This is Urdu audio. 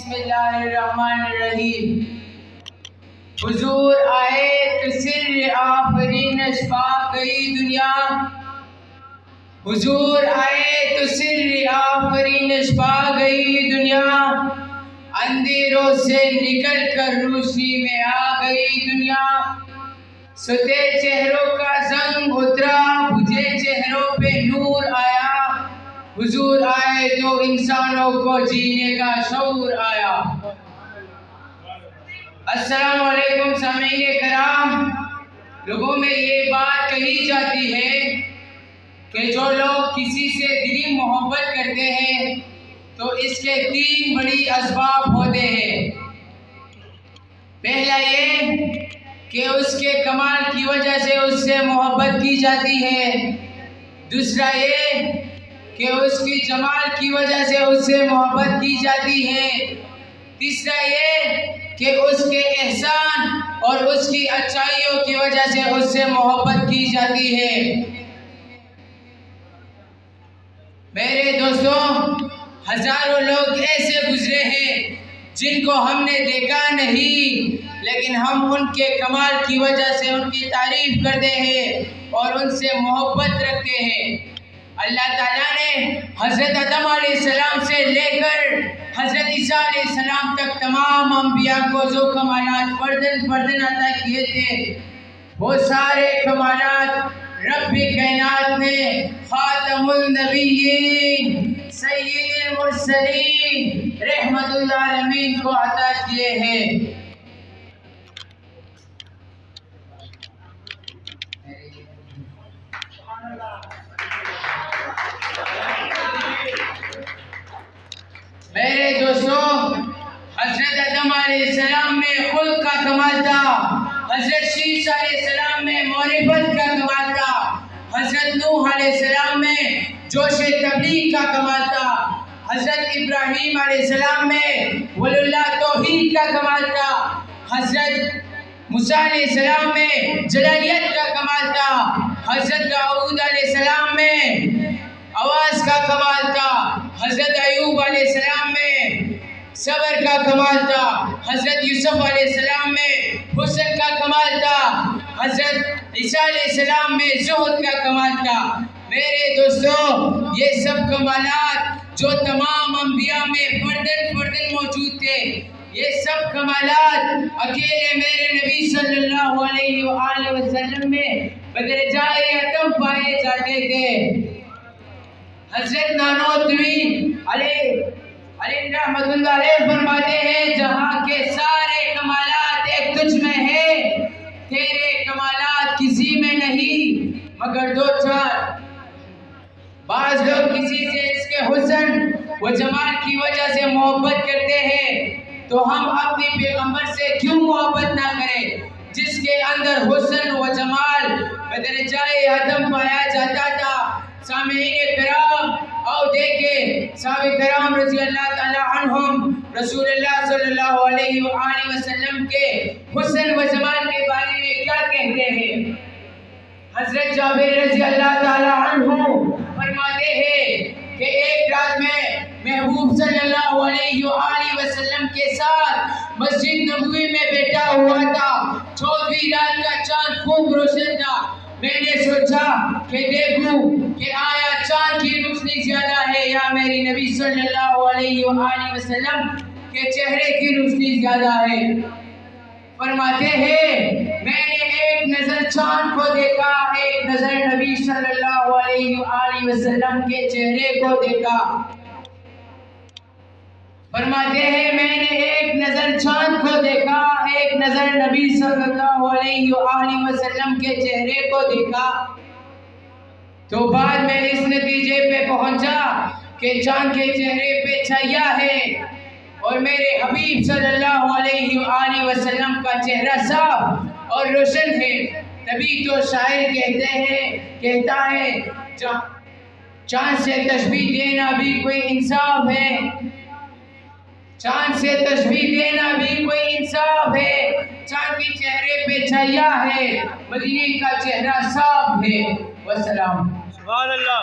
بسم اللہ الرحمن الرحیم۔ حضور آئے تو سر آفرینش پا گئی دنیا، حضور آئے تو سر آفرینش پا گئی دنیا، اندھیروں سے نکل کر روشنی میں آ گئی دنیا، ستے چہروں کا زنگ اترا، بجھے چہروں پہ نور آیا، حضور آئے تو انسانوں کو جینے کا شعور آیا۔ السلام علیکم سامعین کرام، لوگوں میں یہ بات کہی جاتی ہے کہ جو لوگ کسی سے دلی محبت کرتے ہیں تو اس کے 3 بڑی اسباب ہوتے ہیں۔ پہلا یہ کہ اس کے کمال کی وجہ سے اس سے محبت کی جاتی ہے، دوسرا یہ کہ اس کی جمال کی وجہ سے اس سے محبت کی جاتی ہے، تیسرا یہ کہ اس کے احسان اور اس کی اچھائیوں کی وجہ سے اس سے محبت کی جاتی ہے۔ میرے دوستوں، ہزاروں لوگ ایسے گزرے ہیں جن کو ہم نے دیکھا نہیں، لیکن ہم ان کے کمال کی وجہ سے ان کی تعریف کرتے ہیں اور ان سے محبت رکھتے ہیں۔ اللہ تعالیٰ نے حضرت آدم علیہ السلام سے لے کر حضرت عیسیٰ علیہ السلام تک تمام انبیاء کو جو کمالات فردن فردن عطا کیے تھے، وہ سارے کمالات رب کائنات نے خاتم النبیین سید المرسلین رحمت للعالمین کو عطا کیے ہیں۔ میرے دوستوں، حضرت آدم علیہ السلام میں خلق کا کمال تھا، حضرت عیسیٰ علیہ السلام میں معرفت کا کمال تھا، حضرت نوح علیہ السلام میں جوش تبلیغ کا کمال تھا، حضرت ابراہیم علیہ السلام میں ولی اللہ توحید کا کمال تھا، حضرت موسیٰ علیہ السلام میں جلالیت کا کمال تھا، حضرت داؤد علیہ السلام میں آواز کا کمال تھا، حضرت ایوب علیہ السلام میں صبر کا کمال تھا، حضرت یوسف علیہ السلام میں حسن کا کمال تھا، حضرت عیسیٰ علیہ السلام میں زہد کا کمال تھا۔ میرے دوستوں، یہ سب کمالات جو تمام انبیاء میں فردن فردن موجود تھے، یہ سب کمالات اکیلے میرے نبی صلی اللہ علیہ وآلہ وسلم میں بدرجائے اتم پائے جاتے تھے۔ حضرت نانوتوی علیہ رحمت اللہ علیہ فرماتے ہیں، جہاں کے سارے کمالات ایک تجھ میں ہے، تیرے کمالات کسی میں نہیں مگر 2-4۔ بعض لوگ کسی سے اس کے حسن و جمال کی وجہ سے محبت کرتے ہیں، تو ہم اپنی پیغمبر سے کیوں محبت نہ کریں جس کے اندر حسن و جمال بدرجائے ادم پایا جاتا تھا۔ سامعین کرام، آؤ دیکھیں صحابہ کرام رضی اللہ تعالی عنہم رسول اللہ صلی اللہ علیہ وآلہ وسلم کے حسن و جمال کے بارے میں کیا کہتے ہیں۔ حضرت جابر رضی اللہ تعالی عنہ فرماتے ہیں کہ ایک رات میں محبوب صلی اللہ علیہ وآلہ وسلم کے ساتھ مسجد نبوی میں بیٹھا ہوا تھا، 14ویں رات کا چاند خوب روشن تھا، میں نے سوچا کہ دیکھوں کہ آیا چاند کی روشنی زیادہ ہے یا میری نبی صلی اللہ علیہ وآلہ وسلم کے چہرے کی روشنی زیادہ ہے۔ فرماتے ہیں میں نے ایک نظر چاند کو دیکھا، ایک نظر نبی صلی اللہ علیہ وآلہ وسلم کے چہرے کو دیکھا۔ فرماتے ہیں میں نے ایک نظر چاند کو دیکھا، ایک نظر نبی صلی اللہ علیہ وآلہ وسلم کے چہرے کو دیکھا۔ تو بعد میں اس نتیجے پہ پہنچا کہ چاند کے چہرے پہ چھایا ہے اور میرے حبیب صلی اللہ علیہ وآلہ وسلم کا چہرہ صاف اور روشن ہے۔ تبھی تو شاعر کہتا ہے چاند سے تشبیہ دینا بھی کوئی انصاف ہے، چاند سے تشبیہ دینا بھی کوئی انصاف ہے، چاند کے چہرے پہ چھایا ہے، مدینے کا چہرہ صاف ہے۔ والسلام۔ سبحان اللہ۔